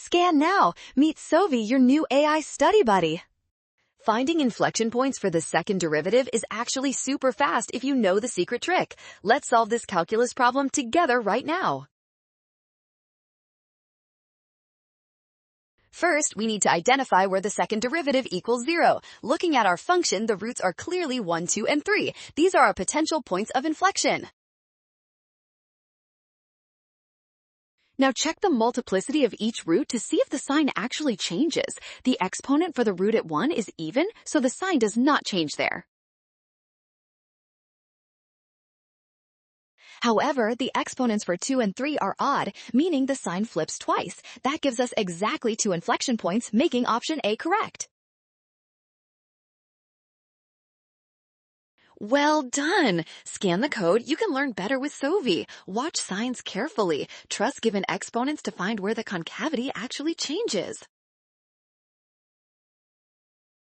Scan now. Meet Sovi, your new AI study buddy. Finding inflection points for the second derivative is actually super fast if you know the secret trick. Let's solve this calculus problem together right now. First, we need to identify where the second derivative equals 0. Looking at our function, the roots are clearly 1, 2, and 3. These are our potential points of inflection. Now check the multiplicity of each root to see if the sign actually changes. The exponent for the root at 1 is even, so the sign does not change there. However, the exponents for 2 and 3 are odd, meaning the sign flips twice. That gives us exactly 2 inflection points, making option A correct. Well done! Scan the code. You can learn better with Sovi. Watch signs carefully. Trust given exponents to find where the concavity actually changes.